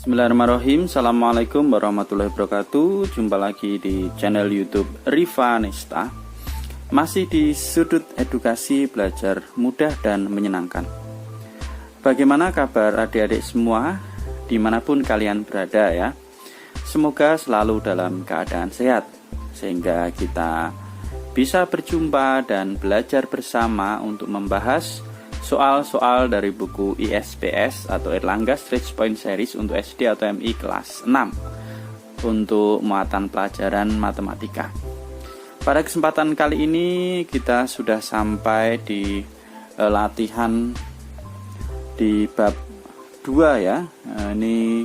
Bismillahirrahmanirrahim. Assalamualaikum warahmatullahi wabarakatuh. Jumpa lagi di channel YouTube Riva Nesta. Masih di sudut edukasi belajar mudah dan menyenangkan. Bagaimana kabar adik-adik semua dimanapun kalian berada ya? Semoga selalu dalam keadaan sehat sehingga kita bisa berjumpa dan belajar bersama untuk membahas soal-soal dari buku ISPS atau Erlangga Stretch Point Series untuk SD atau MI kelas 6 untuk muatan pelajaran matematika. Pada kesempatan kali ini kita sudah sampai di latihan di bab 2 ya. Ini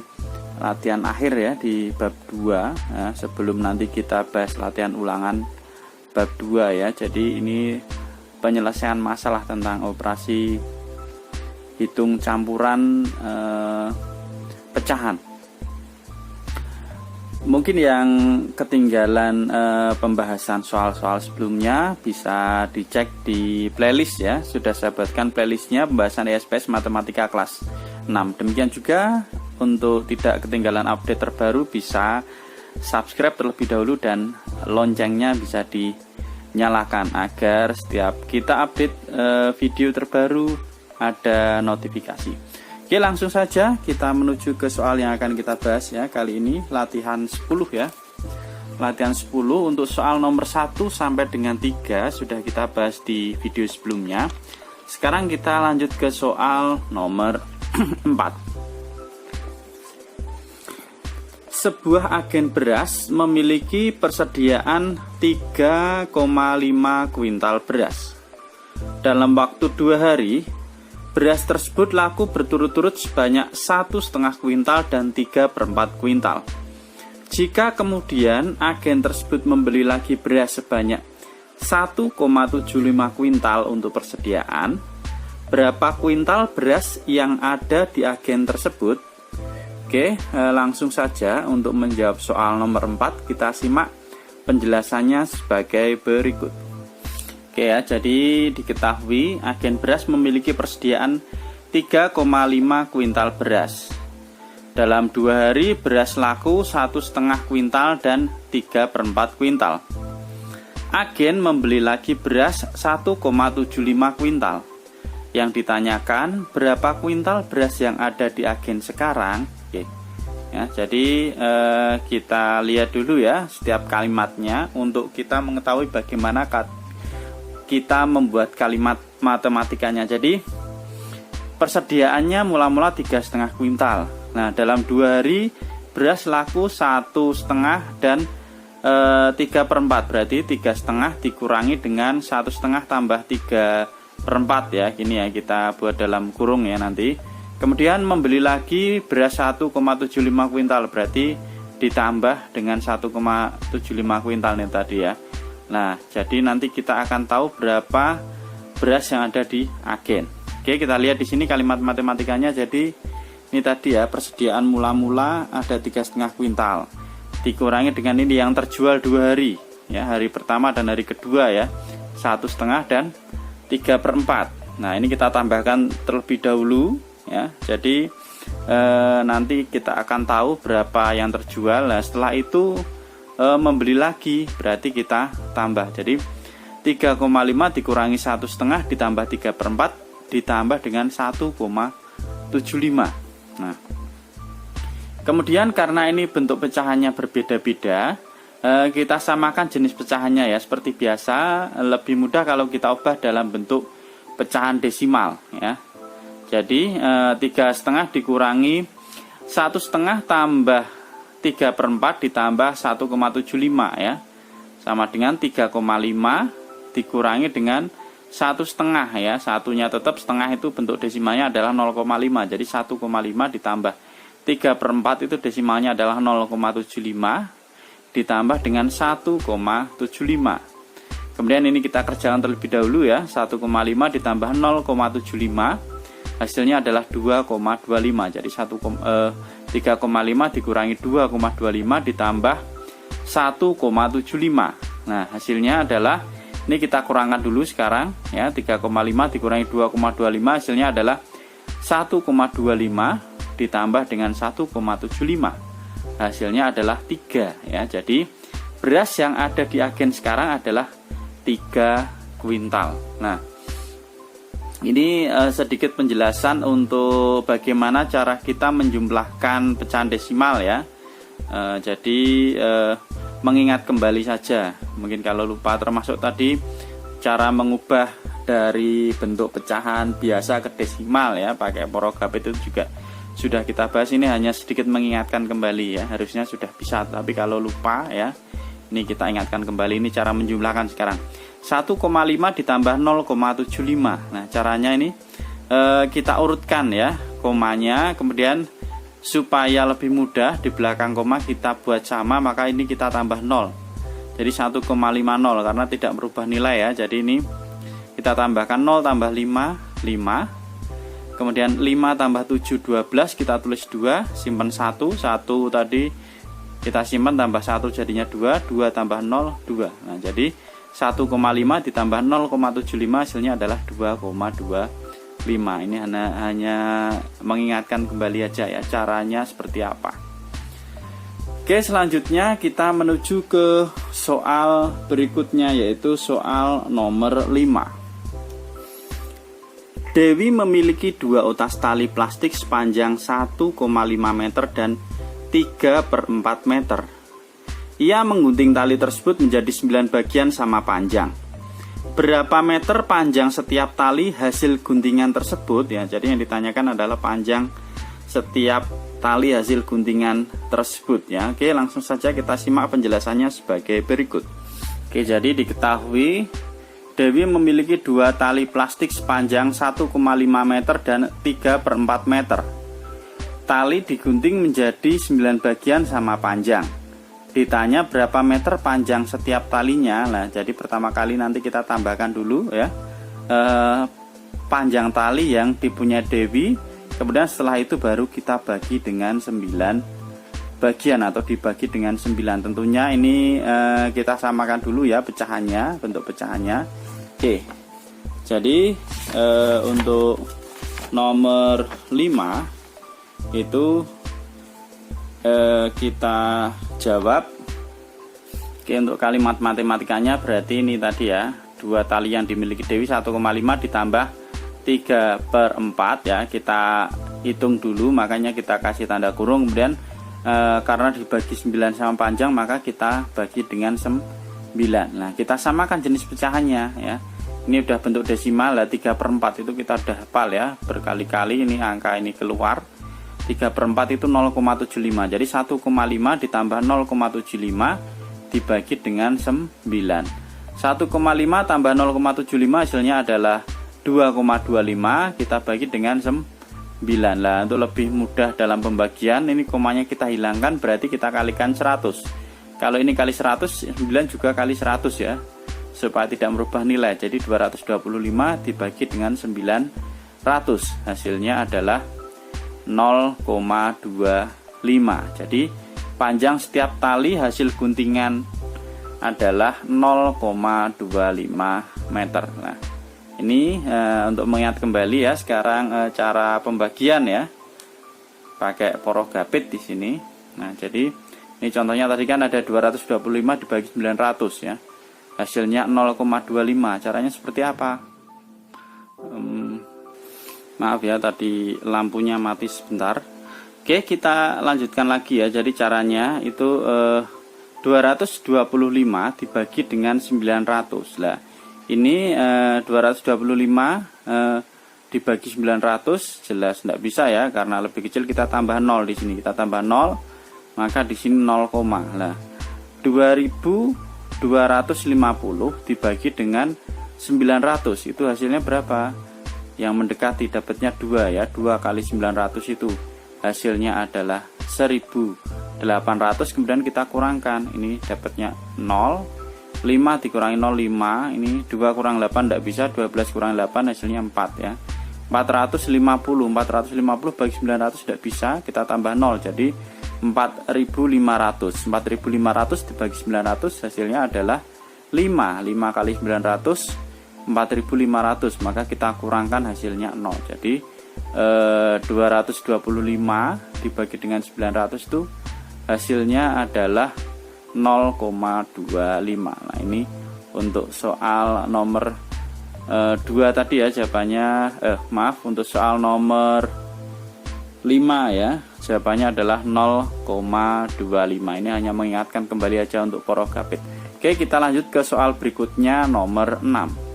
latihan akhir ya di bab 2 ya, sebelum nanti kita bahas latihan ulangan bab 2 ya. Jadi ini penyelesaian masalah tentang operasi hitung campuran pecahan. Mungkin yang ketinggalan pembahasan soal-soal sebelumnya bisa dicek di playlist ya. Sudah saya buatkan playlistnya pembahasan ISPS Matematika kelas 6. Demikian juga untuk tidak ketinggalan update terbaru bisa subscribe terlebih dahulu dan loncengnya bisa dinyalakan agar setiap kita update video terbaru ada notifikasi. Oke, langsung saja kita menuju ke soal yang akan kita bahas ya. Kali ini latihan 10 ya. Latihan 10 untuk soal nomor 1 sampai dengan 3 sudah kita bahas di video sebelumnya. Sekarang kita lanjut ke soal nomor 4. Sebuah agen beras memiliki persediaan 3,5 kuintal beras. Dalam waktu 2 hari, beras tersebut laku berturut-turut sebanyak 1,5 kuintal dan 3/4 kuintal. Jika kemudian agen tersebut membeli lagi beras sebanyak 1,75 kuintal untuk persediaan, berapa kuintal beras yang ada di agen tersebut? Oke, langsung saja untuk menjawab soal nomor 4 kita simak penjelasannya sebagai berikut. Oke ya, jadi diketahui agen beras memiliki persediaan 3,5 kuintal beras. Dalam 2 hari beras laku 1,5 kuintal dan 3/4 kuintal. Agen membeli lagi beras 1,75 kuintal. Yang ditanyakan berapa kuintal beras yang ada di agen sekarang? Oke. Ya, jadi kita lihat dulu ya setiap kalimatnya untuk kita mengetahui bagaimana kita membuat kalimat matematikanya. Jadi persediaannya mula-mula 3,5 kuintal. Nah, dalam 2 hari beras laku 1,5 dan 3/4, berarti 3,5 dikurangi dengan 1,5 tambah 3/4 ya. Gini ya, kita buat dalam kurung ya nanti. Kemudian membeli lagi beras 1,75 kuintal, berarti ditambah dengan 1,75 kuintal nih tadi ya. Nah, jadi nanti kita akan tahu berapa beras yang ada di agen. Oke, kita lihat di sini kalimat matematikanya. Jadi ini tadi ya, persediaan mula-mula ada 3,5 kuintal. Dikurangi dengan ini yang terjual 2 hari. Ya, hari pertama dan hari kedua ya. 1,5 dan 3/4. Nah, ini kita tambahkan terlebih dahulu ya. Jadi nanti kita akan tahu berapa yang terjual. Nah, setelah itu membeli lagi berarti kita tambah. Jadi 3,5 dikurangi 1,5 ditambah 3/4 ditambah dengan 1,75. Nah, kemudian karena ini bentuk pecahannya berbeda-beda, kita samakan jenis pecahannya ya. Seperti biasa, lebih mudah kalau kita ubah dalam bentuk pecahan desimal ya. Jadi 3,5 dikurangi 1,5 tambah 3/4 ditambah 1,75 ya, sama dengan 3,5 dikurangi dengan 1,5 ya. Satunya tetap, setengah itu bentuk desimalnya adalah 0,5. Jadi 1,5 ditambah 3/4 itu desimalnya adalah 0,75 ditambah dengan 1,75. Kemudian ini kita kerjakan terlebih dahulu ya. 1,5 ditambah 0,75 hasilnya adalah 2,25. Jadi 3,5 dikurangi 2,25 ditambah 1,75. Nah, hasilnya adalah, ini kita kurangkan dulu sekarang ya. 3,5 dikurangi 2,25 hasilnya adalah 1,25 ditambah dengan 1,75, hasilnya adalah 3 ya. Jadi beras yang ada di agen sekarang adalah 3 kuintal. Nah, ini sedikit penjelasan untuk bagaimana cara kita menjumlahkan pecahan desimal ya. Jadi mengingat kembali saja, mungkin kalau lupa, termasuk tadi cara mengubah dari bentuk pecahan biasa ke desimal ya pakai porogapit itu juga sudah kita bahas. Ini hanya sedikit mengingatkan kembali ya, harusnya sudah bisa, tapi kalau lupa ya, ini kita ingatkan kembali. Ini cara menjumlahkan sekarang 1,5 ditambah 0,75. Nah, caranya ini kita urutkan ya komanya, kemudian supaya lebih mudah di belakang koma kita buat sama, maka ini kita tambah 0. Jadi 1,50 karena tidak merubah nilai ya. Jadi ini kita tambahkan 0 tambah 5, 5. Kemudian 5 tambah 7, 12, kita tulis 2, simpan 1 tadi kita simpan, tambah 1 jadinya 2, 2 tambah 0, 2. Nah, jadi 1,5 ditambah 0,75 hasilnya adalah 2,25. Ini hanya mengingatkan kembali aja ya caranya seperti apa. Oke, selanjutnya kita menuju ke soal berikutnya, yaitu soal nomor 5. Dewi memiliki 2 utas tali plastik sepanjang 1,5 meter dan 3/4 meter. Ia menggunting tali tersebut menjadi 9 bagian sama panjang. Berapa meter panjang setiap tali hasil guntingan tersebut ya? Jadi yang ditanyakan adalah panjang setiap tali hasil guntingan tersebut ya. Oke, langsung saja kita simak penjelasannya sebagai berikut. Oke, jadi diketahui Dewi memiliki 2 tali plastik sepanjang 1,5 meter dan 3/4 meter. Tali digunting menjadi 9 bagian sama panjang. Ditanya berapa meter panjang setiap talinya. Nah, jadi pertama kali nanti kita tambahkan dulu ya panjang tali yang dipunya Dewi. Kemudian setelah itu baru kita bagi dengan 9 bagian atau dibagi dengan 9. Tentunya ini kita samakan dulu ya pecahannya, bentuk pecahannya. Oke, jadi untuk nomor 5 itu kita jawab. Oke, untuk kalimat matematikanya berarti ini tadi ya, 2 tali yang dimiliki Dewi 1,5 ditambah 3/4 ya, kita hitung dulu, makanya kita kasih tanda kurung. Kemudian karena dibagi 9 sama panjang, maka kita bagi dengan 9. Nah, kita samakan jenis pecahannya ya. Ini udah bentuk desimal lah, 3/4 itu kita udah hafal ya, berkali-kali ini angka ini keluar. 3/4 itu 0,75. Jadi 1,5 ditambah 0,75 dibagi dengan 9. 1,5 tambah 0,75 hasilnya adalah 2,25, kita bagi dengan 9. Lah, untuk lebih mudah dalam pembagian, ini komanya kita hilangkan, berarti kita kalikan 100. Kalau ini kali 100, 9 juga kali 100 ya, supaya tidak merubah nilai. Jadi 225 dibagi dengan 900, hasilnya adalah 0,25. Jadi panjang setiap tali hasil guntingan adalah 0,25 meter. Nah, ini untuk mengingat kembali ya sekarang cara pembagian ya, pakai porogapit di sini. Nah, jadi ini contohnya tadi kan ada 225 dibagi 900 ya, hasilnya 0,25. Caranya seperti apa? Maaf ya, tadi lampunya mati sebentar. Oke, kita lanjutkan lagi ya. Jadi caranya itu 225 dibagi dengan 900. Lah, ini 225 dibagi 900 jelas tidak bisa ya, karena lebih kecil. Kita tambah 0 di sini. Kita tambah 0, maka di sini 0, lah 2250 dibagi dengan 900 itu hasilnya berapa? Yang mendekati, dapatnya 2 ya, 2 kali 900 itu hasilnya adalah 1800. Kemudian kita kurangkan, ini dapatnya 0, 5 dikurangi 0, 5, ini 2 kurang 8 tidak bisa, 12 kurang 8 hasilnya 4 ya. 450 bagi 900 tidak bisa, kita tambah 0, jadi 4500. 4500 dibagi 900 hasilnya adalah 5 kali 900 4500, maka kita kurangkan hasilnya 0. Jadi 225 dibagi dengan 900 itu hasilnya adalah 0,25. Nah, ini untuk soal nomor 2 tadi ya jawabannya, untuk soal nomor 5 ya, jawabannya adalah 0,25. Ini hanya mengingatkan kembali aja untuk porogapit. Oke, kita lanjut ke soal berikutnya nomor 6.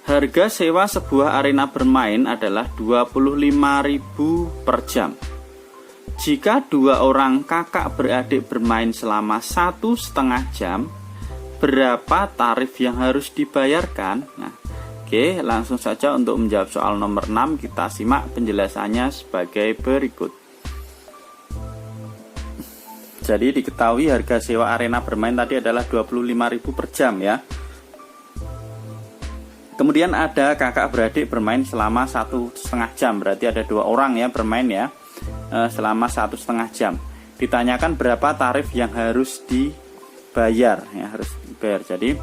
Harga sewa sebuah arena bermain adalah 25.000 per jam. Jika 2 orang kakak beradik bermain selama 1,5 jam, berapa tarif yang harus dibayarkan? Nah, oke, langsung saja untuk menjawab soal nomor 6 kita simak penjelasannya sebagai berikut. Jadi diketahui harga sewa arena bermain tadi adalah 25.000 per jam ya. Kemudian ada kakak beradik bermain selama 1,5 jam, berarti ada 2 orang ya bermain ya selama 1,5 jam. Ditanyakan berapa tarif yang harus dibayar ya, harus dibayar. Jadi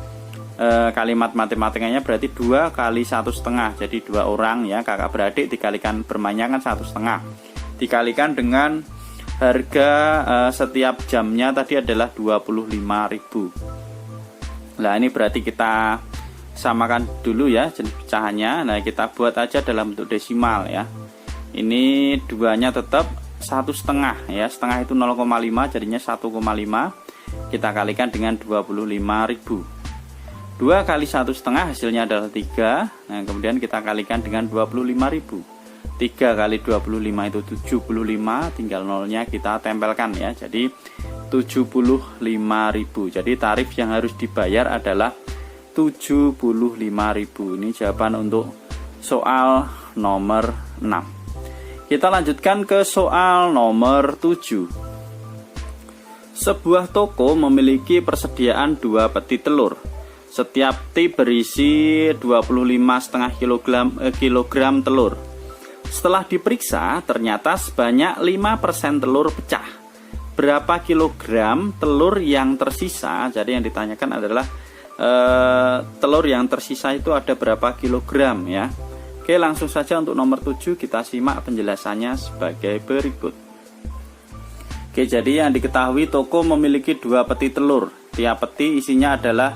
kalimat matematikanya berarti 2 kali 1,5, jadi 2 orang ya kakak beradik dikalikan bermainnya kan 1,5, dikalikan dengan harga setiap jamnya tadi adalah 25.000. Nah, ini berarti kita samakan dulu ya jenis pecahannya. Nah, kita buat aja dalam bentuk desimal ya. Ini 2-nya tetap 1,5 ya, setengah itu 0,5 jadinya 1,5, kita kalikan dengan 25.000. 2 kali 1,5 hasilnya adalah 3. Nah, kemudian kita kalikan dengan 25.000. 3 kali 25 itu 75, tinggal nolnya kita tempelkan ya, jadi 75.000. Jadi tarif yang harus dibayar adalah 75.000. Ini jawaban untuk soal nomor 6. Kita lanjutkan ke soal nomor 7. Sebuah toko memiliki persediaan 2 peti telur. Setiap peti berisi 25,5 kilogram telur. Setelah diperiksa, ternyata sebanyak 5% telur pecah. Berapa kilogram telur yang tersisa? Jadi yang ditanyakan adalah telur yang tersisa itu ada berapa kilogram ya. Oke, langsung saja untuk nomor 7 kita simak penjelasannya sebagai berikut. Oke, jadi yang diketahui toko memiliki 2 peti telur. Tiap peti isinya adalah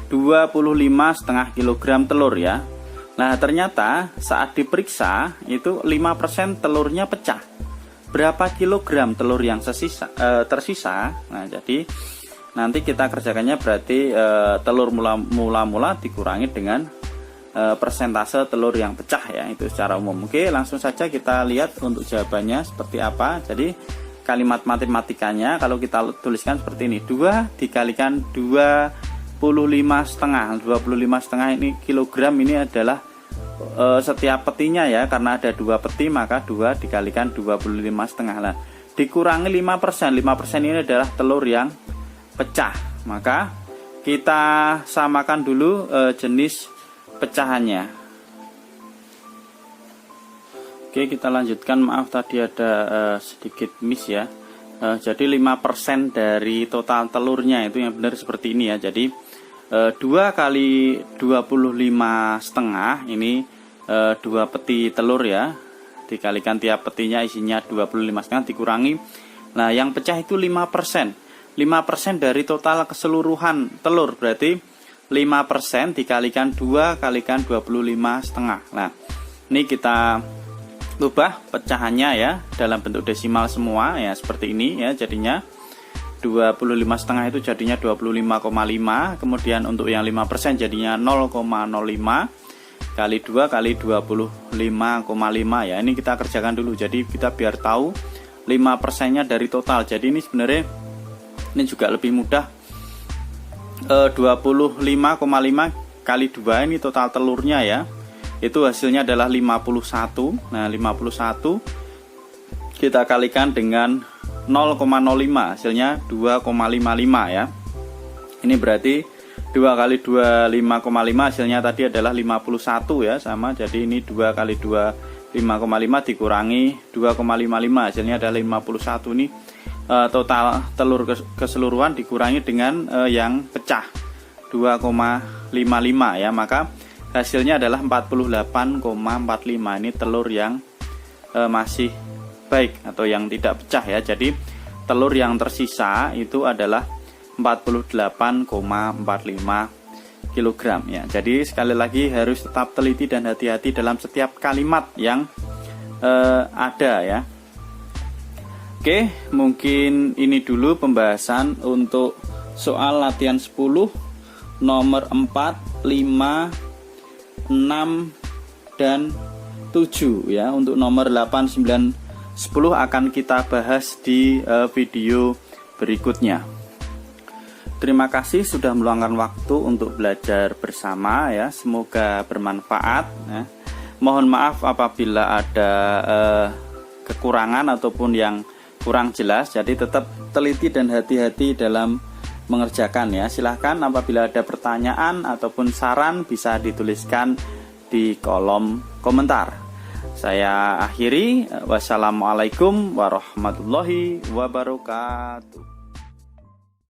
25,5 kilogram telur ya. Nah, ternyata saat diperiksa itu 5% telurnya pecah. Berapa kilogram telur yang tersisa? Nah, jadi nanti kita kerjakannya berarti telur mula-mula dikurangi dengan persentase telur yang pecah ya, itu secara umum. Oke, langsung saja kita lihat untuk jawabannya seperti apa. Jadi kalimat matematikanya kalau kita tuliskan seperti ini, 2 dikalikan 25,5. 25,5 ini kilogram, ini adalah setiap petinya ya, karena ada 2 peti maka 2 dikalikan 25,5. Nah, dikurangi 5%. 5% ini adalah telur yang pecah, maka kita samakan dulu jenis pecahannya. Oke, kita lanjutkan. Maaf tadi ada sedikit miss ya. Jadi 5% dari total telurnya itu yang benar seperti ini ya. Jadi 2 kali 25,5 ini 2 peti telur ya, dikalikan tiap petinya isinya 25,5 dikurangi. Nah, yang pecah itu 5%. 5% dari total keseluruhan telur, berarti 5% dikalikan 2 kalikan 25,5. Nah, ini kita ubah pecahannya ya dalam bentuk desimal semua ya, seperti ini ya. Jadinya 25,5 itu jadinya 25,5. Kemudian untuk yang 5% jadinya 0,05 kali 2 kali 25,5 ya. Ini kita kerjakan dulu. Jadi kita biar tahu 5%-nya dari total. Jadi ini sebenarnya ini juga lebih mudah. 25,5 kali 2 ini total telurnya ya. Itu hasilnya adalah 51. Nah, 51 kita kalikan dengan 0,05, hasilnya 2,55 ya. Ini berarti 2 kali 25,5 hasilnya tadi adalah 51 ya, sama. Jadi ini 2 kali 25,5 dikurangi 2,55 hasilnya adalah 51. Ini total telur keseluruhan dikurangi dengan yang pecah 2,55 ya, maka hasilnya adalah 48,45. Ini telur yang masih baik atau yang tidak pecah ya. Jadi telur yang tersisa itu adalah 48,45 kg ya. Jadi sekali lagi harus tetap teliti dan hati-hati dalam setiap kalimat yang ada ya. Oke, mungkin ini dulu pembahasan untuk soal latihan 10 nomor 4, 5, 6 dan 7 ya. Untuk nomor 8, 9, 10 akan kita bahas di video berikutnya. Terima kasih sudah meluangkan waktu untuk belajar bersama ya. Semoga bermanfaat ya. Mohon maaf apabila ada kekurangan ataupun yang kurang jelas. Jadi tetap teliti dan hati-hati dalam mengerjakan ya. Silahkan apabila ada pertanyaan ataupun saran bisa dituliskan di kolom komentar. Saya akhiri. Wassalamualaikum warahmatullahi wabarakatuh.